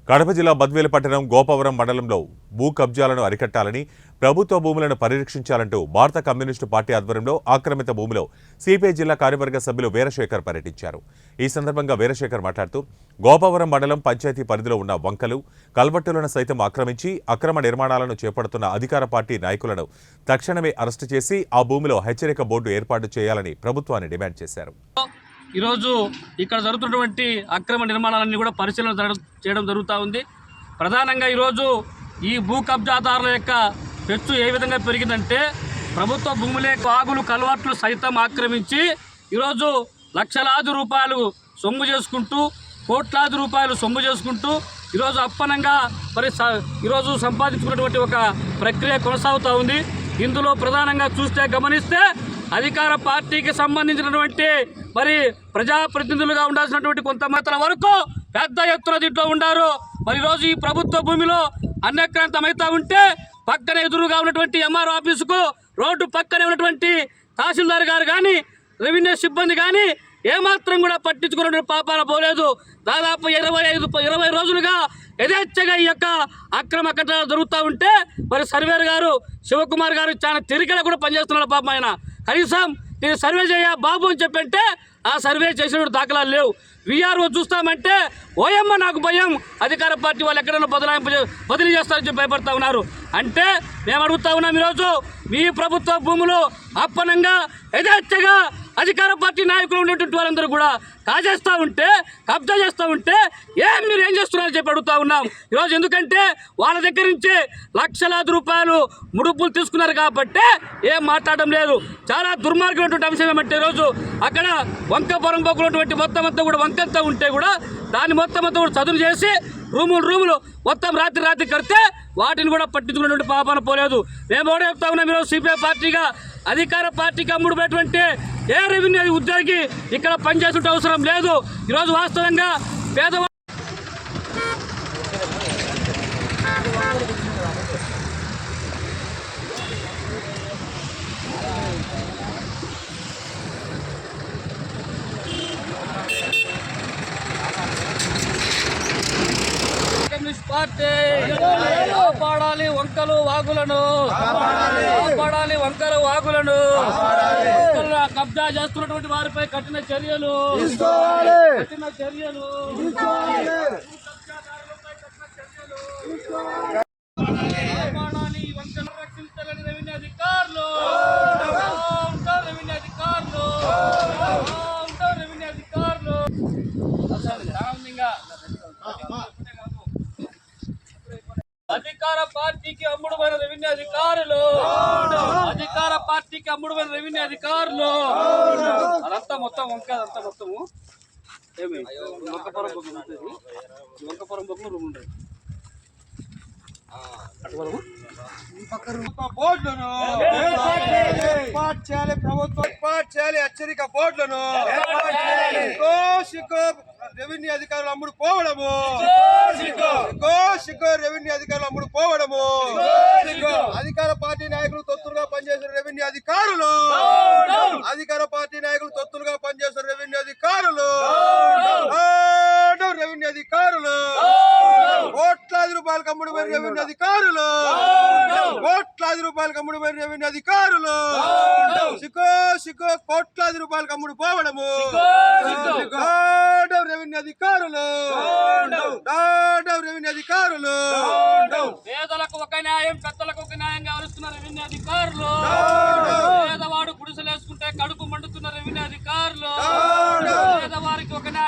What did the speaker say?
కడప జిల్లా బద్వేలు పట్టణం గోపవరం మండలంలో భూ కబ్జాలను అరికట్టాలని, ప్రభుత్వ భూములను పరిరక్షించాలంటూ భారత కమ్యూనిస్టు పార్టీ ఆధ్వర్యంలో ఆక్రమిత భూమిలో సిపిఐ జిల్లా కార్యవర్గ సభ్యులు వీరశేఖర్ పర్యటించారు. ఈ సందర్భంగా వీరశేఖర్ మాట్లాడుతూ, గోపవరం మండలం పంచాయతీ పరిధిలో ఉన్న వంకలు, కల్వట్టులను సైతం ఆక్రమించి అక్రమ నిర్మాణాలను చేపడుతున్న అధికార పార్టీ నాయకులను తక్షణమే అరెస్టు చేసి ఆ భూమిలో హెచ్చరిక బోర్డు ఏర్పాటు చేయాలని ప్రభుత్వాన్ని డిమాండ్ చేశారు. ఈరోజు ఇక్కడ జరుగుతున్నటువంటి అక్రమ నిర్మాణాలన్నీ కూడా పరిశీలన చేయడం జరుగుతూ ఉంది. ప్రధానంగా ఈరోజు ఈ భూ కబ్జాదారుల యొక్క పెచ్చు ఏ విధంగా పెరిగిందంటే, ప్రభుత్వ భూములే వాగులు కల్వర్ట్లు సైతం ఆక్రమించి ఈరోజు లక్షలాది రూపాయలు సొమ్ము చేసుకుంటూ, కోట్లాది రూపాయలు సొమ్ము చేసుకుంటూ ఈరోజు అప్పనంగా ఈరోజు సంపాదించుకున్నటువంటి ఒక ప్రక్రియ కొనసాగుతూ ఉంది. ఇందులో ప్రధానంగా గమనిస్తే అధికార పార్టీకి సంబంధించినటువంటి ప్రజాప్రతినిధులుగా ఉండాల్సినటువంటి కొంతమంది వరకు పెద్ద ఎత్తున దీంట్లో ఉన్నారు. ఈరోజు ఈ ప్రభుత్వ భూమిలో అన్యక్రాంతమైతా ఉంటే పక్కన ఎదురుగా ఉన్నటువంటి ఎంఆర్ఓ ఆఫీసుకు రోడ్డు పక్కనే ఉన్నటువంటి తహసీల్దార్ గారు కానీ, రెవెన్యూ సిబ్బంది కానీ ఏమాత్రం కూడా పట్టించుకున్నటువంటి పాపాన పోలేదు. దాదాపు 20 రోజులుగా యథేచ్ఛగా ఈ యొక్క అక్రమ కట్టడాలు జరుగుతూ ఉంటే సర్వేర్ గారు శివకుమార్ గారు చాలా తిరిగిగా కూడా పనిచేస్తున్నాడు. పాపం ఆయన కనీసం నేను సర్వే చేయ బాబు అని చెప్పంటే ఆ సర్వే చేసిన దాఖలాలు లేవు. వీఆర్ఓ చూస్తామంటే ఓయమ్మ నాకు భయం, అధికార పార్టీ వాళ్ళు ఎక్కడైనా బదిలీ చేస్తారని చెప్పి భయపడతా ఉన్నారు. అంటే మేము అడుగుతా ఉన్నాం, ఈరోజు మీ ప్రభుత్వ భూములు అప్పనంగా యథేచ్ఛగా అధికార పార్టీ నాయకులు ఉండేటువంటి వాళ్ళందరూ కూడా కాజేస్తూ ఉంటే, కబ్జా చేస్తూ ఉంటే మీరు ఏం చేస్తున్నారని చెప్పి అడుగుతా ఉన్నాం ఈరోజు. ఎందుకంటే వాళ్ళ దగ్గర నుంచి లక్షలాది రూపాయలు ముడుపులు తీసుకున్నారు కాబట్టి ఏం మాట్లాడడం లేదు. చాలా దుర్మార్గమైనటువంటి అంశం ఏమంటే, ఈరోజు అక్కడ వంకపురం పోకున్నటువంటి మొత్తం అంతా కూడా వంకంతా ఉంటే కూడా దాన్ని మొత్తం అంతా కూడా చదువు చేసి రూములు మొత్తం రాత్రి కడితే వాటిని కూడా పట్టించుకున్నటువంటి పాపన పోలేదు. మేము కూడా చెప్తా ఉన్నాం, ఈరోజు సిపిఐ పార్టీగా అధికార పార్టీకి అమ్ముడుపోయేటువంటి ఏ రెవెన్యూ ఉద్యోగి ఇక్కడ పనిచేసే అవసరం లేదు. ఈరోజు వాస్తవంగా పేదవాళ్ళు పార్టీ కాపాడాలి వంకలు వాగులను, కాపాడాలి వంకలు వాగులను. కబ్జా చేస్తున్నటువంటి వారిపై కఠిన చర్యలు కాపాడాలి వంకలు రక్షించాలని రెవెన్యూ అధికారులు అధికార పార్టీకి అమ్ముడుమైన రెవెన్యూ అధికారులు, అదంతా మొత్తం వంక, అదంతా మొత్తము ఏమి వంకపురం బొగ్గులు ఉంటుంది. వంకపురం బొగ్గులు రూమ్ ఉంటాయి. బోర్డులను ఏర్పాటు చేయాలి, ప్రభుత్వం ఏర్పాటు చేయాలి. హెచ్చరిక బోర్డులను రెవెన్యూ అధికారులు అమ్ముడు పోవడము, రెవెన్యూ అధికారులు అమ్ముడు పోవడము. అధికార పార్టీ నాయకులు తొత్తులుగా పనిచేసిన రెవెన్యూ అధికారులు, కోట్లాది రూపాయలకు అమ్ముడుపోయిన రెవెన్యూ అధికారులు, కోట్లాది రూపాయలకు అమ్ముడుపోయిన రెవెన్యూ అధికారులు, కోట్లాది రూపాయలకు అమ్ముడు పోవడము. రెవెన్యూ అధికారులు పేదలకు ఒక న్యాయం, పెద్దలకు ఒక న్యాయం వ్యవహరిస్తున్న రెవెన్యూ అధికారులు, పేదవాడు గుడిసెలు వేసుకుంటే కడుపు మండుతున్న రెవెన్యూ అధికారులు, పేదవారికి ఒక న్యాయం.